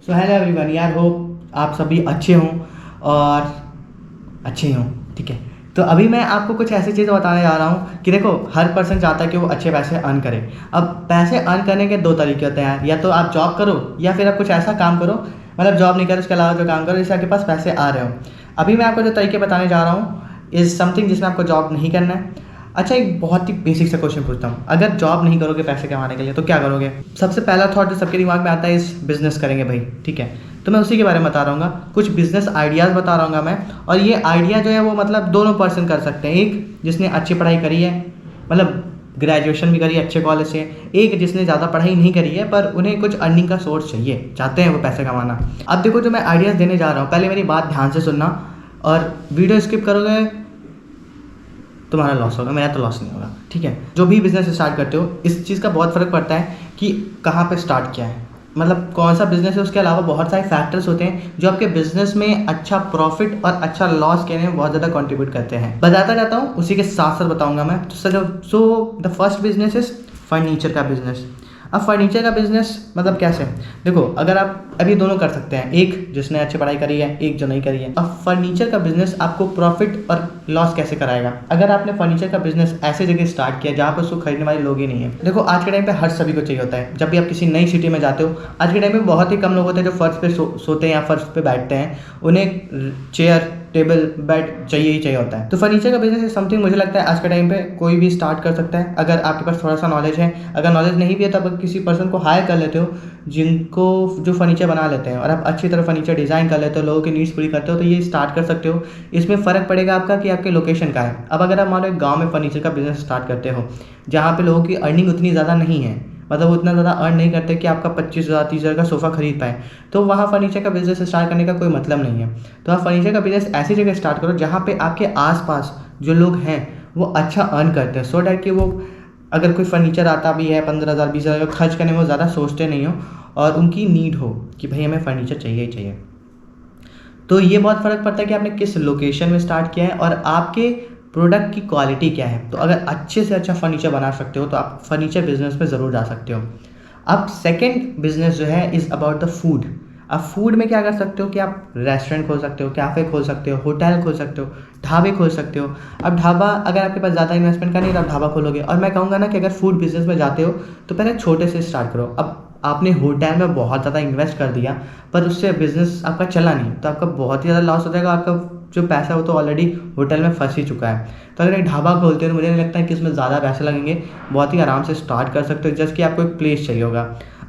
So hello everyone यार, hope आप सभी अच्छे हों और अच्छे हों। ठीक है, तो अभी मैं आपको कुछ ऐसी चीज़ें बताने जा रहा हूँ कि देखो, हर पर्सन चाहता है कि वो अच्छे पैसे अर्न करे। अब पैसे अर्न करने के दो तरीके होते हैं, या तो आप जॉब करो या फिर आप कुछ ऐसा काम करो, मतलब जॉब नहीं करो उसके अलावा जो काम करो जिससे आपके पास पैसे आ रहे हो। अभी मैं आपको जो तरीके बताने जा रहा हूँ इज़ समथिंग जिसमें आपको जॉब नहीं करना है। अच्छा, एक बहुत ही बेसिक सा क्वेश्चन पूछता हूँ, अगर जॉब नहीं करोगे पैसे कमाने के लिए तो क्या करोगे? सबसे पहला थॉट जो सबके दिमाग में आता है इस बिजनेस करेंगे भाई। ठीक है, तो मैं उसी के बारे में बता रहा हूँ, कुछ बिजनेस आइडियाज़ बता रहा हूँ मैं। और ये आइडिया जो है वो मतलब दोनों पर्सन कर सकते हैं, एक जिसने अच्छी पढ़ाई करी है, मतलब ग्रेजुएशन भी करी है अच्छे कॉलेज से, एक जिसने ज़्यादा पढ़ाई नहीं करी है पर उन्हें कुछ अर्निंग का सोर्स चाहिए, चाहते हैं वो पैसे कमाना। अब देखो, जो मैं आइडियाज़ देने जा रहा हूँ, पहले मेरी बात ध्यान से सुनना, और वीडियो स्किप करोगे तुम्हारा लॉस होगा, मेरा तो लॉस नहीं होगा। ठीक है, जो भी बिज़नेस स्टार्ट करते हो इस चीज़ का बहुत फ़र्क पड़ता है कि कहाँ पे स्टार्ट किया है, मतलब कौन सा बिज़नेस है। उसके अलावा बहुत सारे फैक्टर्स होते हैं जो आपके बिज़नेस में अच्छा प्रॉफिट और अच्छा लॉस के में बहुत ज़्यादा कंट्रीब्यूट करते हैं। बताता जाता हूँ, उसी के साथ साथ बताऊँगा मैं। So the first business is furniture का बिज़नेस। अब फर्नीचर का बिज़नेस मतलब कैसे? देखो, अगर आप अभी दोनों कर सकते हैं, एक जिसने अच्छी पढ़ाई करी है, एक जो नहीं करी है। अब फर्नीचर का बिज़नेस आपको प्रॉफिट और लॉस कैसे कराएगा? अगर आपने फर्नीचर का बिज़नेस ऐसे जगह स्टार्ट किया जहाँ पर उसको खरीदने वाले लोग ही नहीं है। देखो, आज के टाइम पे हर सभी को चाहिए होता है। जब भी आप किसी नई सिटी में जाते हो, आज के टाइम पे बहुत ही कम लोग होते हैं जो फर्श पे सोते हैं या फर्श पे बैठते हैं। उन्हें चेयर, टेबल, बेड चाहिए ही चाहिए होता है। तो फर्नीचर का बिजनेस इज समथिंग मुझे लगता है आज के टाइम पे कोई भी स्टार्ट कर सकता है, अगर आपके पास थोड़ा सा नॉलेज है। अगर नॉलेज नहीं भी है तो आप किसी पर्सन को हायर कर लेते हो जिनको जो फर्नीचर बना लेते हैं, और आप अच्छी तरह फर्नीचर डिज़ाइन कर लेते हो, लोगों की नीड्स पूरी करते हो, तो ये स्टार्ट कर सकते हो। इसमें फ़र्क पड़ेगा आपका कि आपके लोकेशन का है। अब अगर आप मान लो एक गाँव में फर्नीचर का बिजनेस स्टार्ट करते हो जहाँ पे लोगों की अर्निंग उतनी ज़्यादा नहीं है, मतलब वो उतना ज़्यादा अर्न नहीं करते कि आपका 25,000 30,000 का सोफ़ा खरीद पाए, तो वहाँ फर्नीचर का बिज़नेस स्टार्ट करने का कोई मतलब नहीं है। तो आप फर्नीचर का बिज़नेस ऐसी जगह स्टार्ट करो जहाँ पे आपके आसपास जो लोग हैं वो अच्छा अर्न करते हैं, सो डैट कि वो अगर कोई फर्नीचर आता भी है 15,000 20,000 खर्च करने में वो ज़्यादा सोचते नहीं हो, और उनकी नीड हो कि भाई हमें फर्नीचर चाहिए ही चाहिए। तो ये बहुत फ़र्क पड़ता है कि आपने किस लोकेशन में स्टार्ट किया है और आपके प्रोडक्ट की क्वालिटी क्या है। तो अगर अच्छे से अच्छा फर्नीचर बना सकते हो तो आप फर्नीचर बिजनेस में ज़रूर जा सकते हो। अब सेकंड बिजनेस जो है इज़ अबाउट द फूड। अब फूड में क्या कर सकते हो कि आप रेस्टोरेंट खोल सकते हो, कैफ़े खोल सकते हो, होटल खोल सकते हो, ढाबे खोल सकते हो। अब ढाबा, अगर आपके पास ज़्यादा इन्वेस्टमेंट का नहीं तो आप ढाबा खोलोगे, और मैं कहूँगा ना कि अगर फूड बिजनेस में जाते हो तो पहले छोटे से स्टार्ट करो। अब आपने होटल में बहुत ज़्यादा इन्वेस्ट कर दिया पर उससे बिज़नेस आपका चला नहीं, तो आपका बहुत ही ज़्यादा लॉस हो जाएगा। आपका जो पैसा है वो तो ऑलरेडी होटल में फंस ही चुका है। तो अगर एक ढाबा खोलते हो तो मुझे नहीं लगता है कि इसमें ज़्यादा पैसे लगेंगे, बहुत ही आराम से स्टार्ट कर सकते हो, जस्ट कि आपको एक प्लेस चाहिए होगा।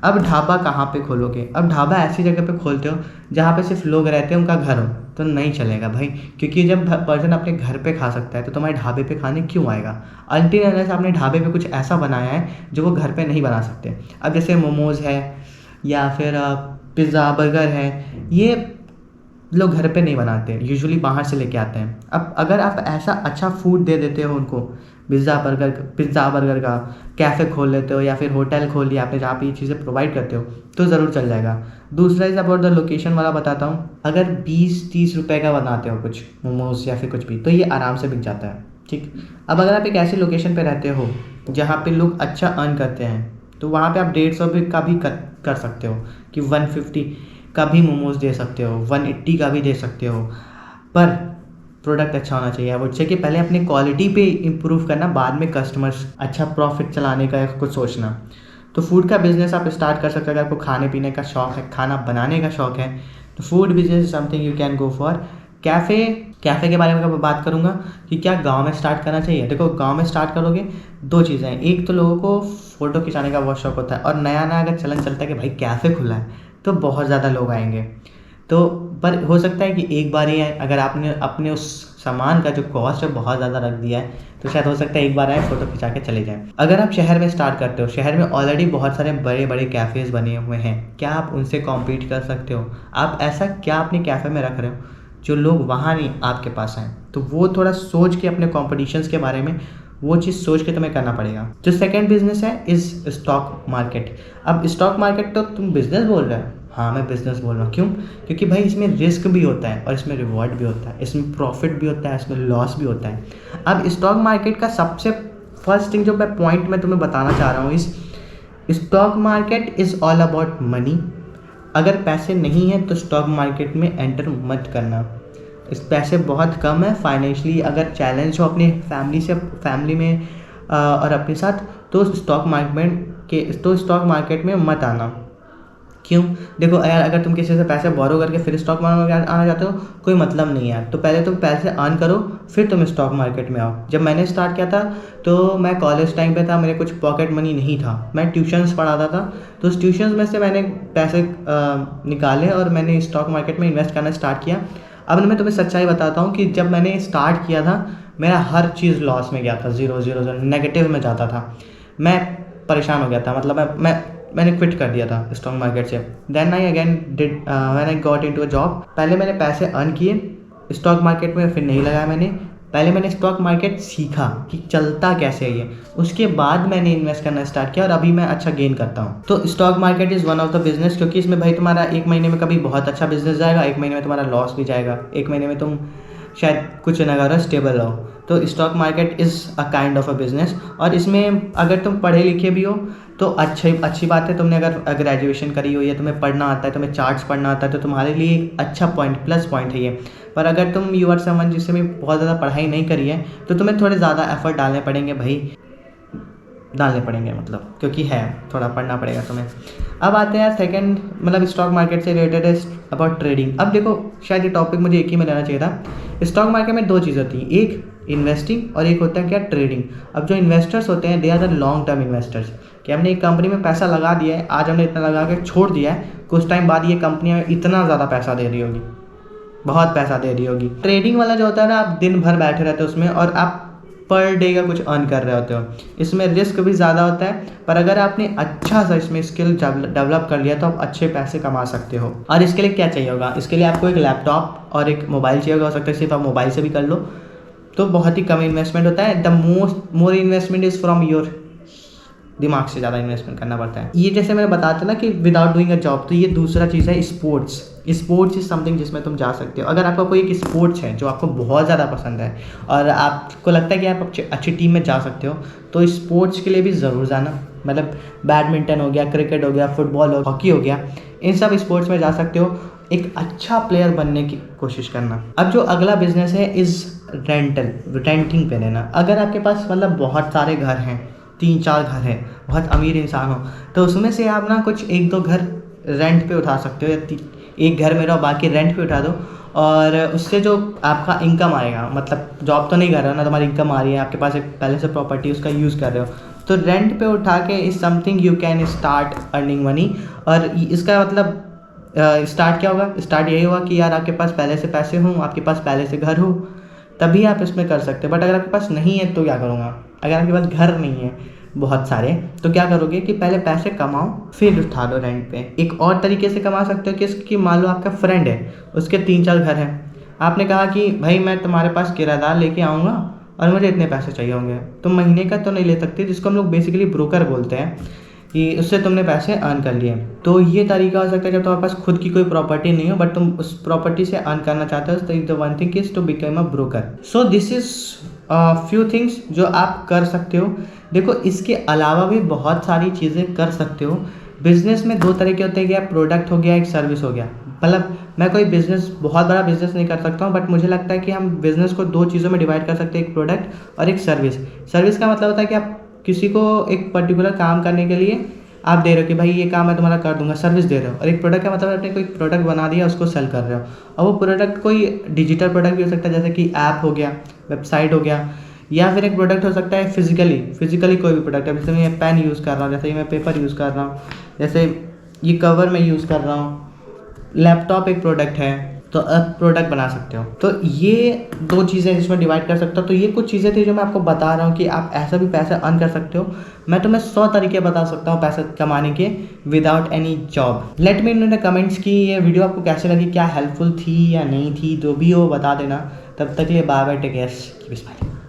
अब ढाबा कहाँ पे खोलोगे? अब ढाबा ऐसी जगह पे खोलते हो जहाँ पे सिर्फ लोग रहते हैं, उनका घर हो, तो नहीं चलेगा भाई, क्योंकि जब पर्सन अपने घर पे खा सकता है तो तुम्हारे ढाबे पे खाने क्यों आएगा? अनटिल अनलेस आपने ढाबे पे कुछ ऐसा बनाया है जो वो घर पे नहीं बना सकते। अब जैसे मोमोज़ है या फिर पिज़्ज़ा, बर्गर है, ये लोग घर पे नहीं बनाते, यूजुअली बाहर से लेके आते हैं। अब अगर आप ऐसा अच्छा फूड दे देते हो उनको, पिज़्ज़ा बर्गर का कैफ़े खोल लेते हो या फिर होटल खोल लिया आपने जहाँ पे ये चीज़ें प्रोवाइड करते हो, तो ज़रूर चल जाएगा। दूसरा इज़ अबाउट द लोकेशन वाला बताता हूँ। अगर 20-30 रुपए का बनाते हो कुछ मोमोज़ या फिर कुछ भी, तो ये आराम से बिक जाता है। ठीक, अब अगर आप एक ऐसी लोकेशन पे रहते हो जहाँ पे लोग अच्छा अर्न करते हैं, तो वहाँ पे आप 150 भी का भी कर सकते हो कि 150 का भी मोमोज़ दे सकते हो, 180 का भी दे सकते हो, पर प्रोडक्ट अच्छा होना चाहिए। वो चाहिए कि पहले अपनी क्वालिटी पे इम्प्रूव करना, बाद में कस्टमर्स अच्छा प्रॉफिट चलाने का या कुछ सोचना। तो फूड का बिज़नेस आप स्टार्ट कर सकते हो अगर आपको खाने पीने का शौक़ है, खाना बनाने का शौक़ है, तो food business is something you can go for. Cafe के बारे में मैं बात करूँगा कि क्या गाँव में स्टार्ट करना चाहिए। देखो, गाँव में स्टार्ट करोगे दो चीज़ें हैं, एक तो लोगों को फ़ोटो खिंचाने का बहुत शौक़ होता है, और नया नया अगर चलन चलता है कि भाई कैफ़े खुला है तो बहुत ज़्यादा लोग आएंगे। तो पर हो सकता है कि एक बार ही आए, अगर आपने अपने उस सामान का जो कॉस्ट है बहुत ज़्यादा रख दिया है तो शायद हो सकता है एक बार आए, फ़ोटो खिंचा के चले जाएँ। अगर आप शहर में स्टार्ट करते हो, शहर में ऑलरेडी बहुत सारे बड़े बड़े कैफ़ेज़ बने हुए हैं, क्या आप उनसे कॉम्पीट कर सकते हो? आप ऐसा क्या अपने कैफ़े में रख रहे हो जो लोग वहाँ नहीं आपके पास आएँ? तो वो थोड़ा सोच के अपने कॉम्पिटिशन्स के बारे में वो चीज़ सोच के तुम्हें करना पड़ेगा। जो सेकंड बिज़नेस है इज़ स्टॉक मार्केट। अब स्टॉक मार्केट तो तुम बिज़नेस बोल रहे हो? हाँ, मैं बिज़नेस बोल रहा हूँ। क्यों? क्योंकि भाई इसमें रिस्क भी होता है और इसमें रिवॉर्ड भी होता है, इसमें प्रॉफिट भी होता है, इसमें लॉस भी होता है। अब स्टॉक मार्केट का सबसे फर्स्ट थिंग जो मैं पॉइंट मैं तुम्हें बताना चाह रहा हूँ इस stock market is all about money, अगर पैसे नहीं हैं तो स्टॉक मार्केट में एंटर मत करना। इस पैसे बहुत कम है फाइनेंशियली, अगर चैलेंज हो अपने फैमिली में और अपने साथ, तो स्टॉक मार्केट में मत आना। क्यों? देखो यार, अगर तुम किसी से पैसे बोरो करके फिर स्टॉक मार्केट में आना चाहते हो, कोई मतलब नहीं है। तो पहले तुम पैसे अर्न करो, फिर तुम स्टॉक मार्केट में आओ। जब मैंने स्टार्ट किया था तो मैं कॉलेज टाइम पे था, मेरे कुछ पॉकेट मनी नहीं था, मैं ट्यूशन्स पढ़ाता था। तो उस ट्यूशन्स में से मैंने पैसे निकाले और मैंने स्टॉक मार्केट में इन्वेस्ट करना स्टार्ट किया। अब मैं तुम्हें सच्चाई बताता हूँ कि जब मैंने स्टार्ट किया था, मेरा हर चीज़ लॉस में गया था, ज़ीरो ज़ीरो ज़ीरो नेगेटिव में जाता था। मैं परेशान हो गया था, मतलब मैंने क्विट कर दिया था स्टॉक मार्केट से। Then I again did when I got into a job. पहले मैंने पैसे अर्न किए स्टॉक मार्केट में, फिर नहीं लगाया मैंने। पहले मैंने स्टॉक मार्केट सीखा कि चलता कैसे है ये, उसके बाद मैंने इन्वेस्ट करना स्टार्ट किया और अभी मैं अच्छा गेन करता हूँ। तो stock market is one of the business, क्योंकि इसमें भाई तुम्हारा एक महीने में कभी बहुत अच्छा बिजनेस जाएगा, एक महीने में तुम्हारा लॉस भी जाएगा, एक महीने में तुम शायद कुछ ना करो, स्टेबल रहो। तो stock market is a kind of a business. और इसमें अगर तुम पढ़े लिखे भी हो तो अच्छी बात है। तुमने अगर ग्रेजुएशन करी हो या तुम्हें पढ़ना आता है, तुम्हें चार्ट्स पढ़ना आता है, तो तुम्हारे लिए एक अच्छा प्लस पॉइंट है ये। पर अगर तुम यू आर समवन जिससे भी बहुत ज़्यादा पढ़ाई नहीं करी है, तो तुम्हें थोड़े ज़्यादा एफर्ट डालने पड़ेंगे मतलब, क्योंकि है थोड़ा पढ़ना पड़ेगा तुम्हें। अब आते हैं सेकंड, मतलब स्टॉक मार्केट से रिलेटेड है अबाउट ट्रेडिंग। अब देखो, शायद ये टॉपिक मुझे एक ही में लेना चाहिए था। स्टॉक मार्केट में दो चीज़ होती हैं, एक इन्वेस्टिंग और एक होता है क्या, ट्रेडिंग। अब जो इन्वेस्टर्स होते हैं, they are the long term investors, कि हमने एक कंपनी में पैसा लगा दिया है, आज हमने इतना लगा के छोड़ दिया है, कुछ टाइम बाद ये कंपनी हमें इतना ज़्यादा पैसा दे रही होगी, बहुत पैसा दे रही होगी। ट्रेडिंग वाला जो होता है ना, आप दिन भर बैठे रहते हो उसमें और आप पर डे का कुछ अर्न कर रहे होते हो। इसमें रिस्क भी ज़्यादा होता है, पर अगर आपने अच्छा सा इसमें स्किल डेवलप कर लिया तो आप अच्छे पैसे कमा सकते हो। और इसके लिए क्या चाहिए होगा? इसके लिए आपको एक लैपटॉप और एक मोबाइल चाहिए होगा, हो सकता है सिर्फ आप मोबाइल से भी कर लो। तो बहुत ही कम इन्वेस्टमेंट होता है। The more investment is from your दिमाग से ज़्यादा इन्वेस्टमेंट करना पड़ता है। ये जैसे मैंने बताया था ना कि विदाउट डूइंग अ जॉब, तो ये दूसरा चीज़ है स्पोर्ट्स इज़ समथिंग जिसमें तुम जा सकते हो। अगर आपका कोई एक स्पोर्ट्स है जो आपको बहुत ज़्यादा पसंद है और आपको लगता है कि आप अच्छी टीम में जा सकते हो, तो स्पोर्ट्स के लिए भी ज़रूर जाना। मतलब बैडमिंटन हो गया, क्रिकेट हो गया, फुटबॉल हो, हॉकी हो गया, इन सब स्पोर्ट्स में जा सकते हो। एक अच्छा प्लेयर बनने की कोशिश करना। अब जो अगला बिजनेस है इज़ रेंटिंग पे लेना। अगर आपके पास मतलब बहुत सारे घर हैं, 3-4 घर है, बहुत अमीर इंसान हो, तो उसमें से आप ना कुछ 1-2 घर रेंट पे उठा सकते हो, या एक घर में रहो बाकी रेंट पे उठा दो। और उससे जो आपका इनकम आएगा, मतलब जॉब तो नहीं कर रहे हो ना, तुम्हारी इनकम आ रही है, आपके पास एक पहले से प्रॉपर्टी उसका यूज़ कर रहे हो, तो रेंट पे उठा के is something you can start earning money. और इसका मतलब स्टार्ट क्या होगा? स्टार्ट यही होगा कि यार आपके पास पहले से पैसे हों, आपके पास पहले से घर हो, तभी आप इसमें कर सकते हो। बट अगर आपके पास नहीं है तो क्या करूँगा? अगर आपके पास घर नहीं है बहुत सारे, तो क्या करोगे कि पहले पैसे कमाओ फिर उठा लो रेंट पे। एक और तरीके से कमा सकते हो कि मान लो आपका फ्रेंड है, उसके 3-4 घर हैं, आपने कहा कि भाई मैं तुम्हारे पास किराएदार लेके आऊँगा और मुझे इतने पैसे चाहिए होंगे। तुम महीने का तो नहीं ले सकते, जिसको हम लोग बेसिकली ब्रोकर बोलते हैं, कि उससे तुमने पैसे अर्न कर लिए। तो ये तरीका हो सकता है जब तुम्हारे पास खुद की कोई प्रॉपर्टी नहीं हो बट तुम उस प्रॉपर्टी से अर्न करना चाहते हो, तो the one thing is to become a broker. So this is few things जो आप कर सकते हो। देखो, इसके अलावा भी बहुत सारी चीज़ें कर सकते हो। बिजनेस में 2 तरह के होते हैं, कि प्रोडक्ट हो गया, एक सर्विस हो गया। मतलब मैं कोई बिजनेस, बहुत बड़ा बिजनेस नहीं कर सकता हूँ, बट मुझे लगता है कि हम बिजनेस को 2 चीज़ों में डिवाइड कर सकते हैं, एक प्रोडक्ट और एक सर्विस। सर्विस का मतलब होता है कि आप किसी को एक पर्टिकुलर काम करने के लिए आप दे रहे हो कि भाई ये काम मैं तुम्हारा कर दूंगा, सर्विस दे रहे हो। और एक प्रोडक्ट का मतलब आपने कोई प्रोडक्ट बना दिया, उसको सेल कर रहे हो। और वो प्रोडक्ट कोई डिजिटल प्रोडक्ट भी हो सकता है, जैसे कि ऐप हो गया, वेबसाइट हो गया, या फिर एक प्रोडक्ट हो सकता है फिजिकली कोई भी प्रोडक्ट है। जैसे मैं पेन यूज़ कर रहा हूँ, जैसे मैं पेपर यूज़ कर रहा हूँ, जैसे ये कवर मैं यूज़ कर रहा हूँ, लैपटॉप एक प्रोडक्ट है, तो अब प्रोडक्ट बना सकते हो। तो ये 2 चीज़ें जिसमें डिवाइड कर सकते हो। तो ये कुछ चीज़ें थी जो मैं आपको बता रहा हूँ कि आप ऐसा भी पैसा अर्न कर सकते हो। मैं तुम्हें 100 तरीके बता सकता हूँ पैसा कमाने के without any job. Let me know in the comments कि ये वीडियो आपको कैसे लगी, क्या हेल्पफुल थी या नहीं थी, जो भी हो बता देना। तब तक के लिए bye bye, take care, keep smiling.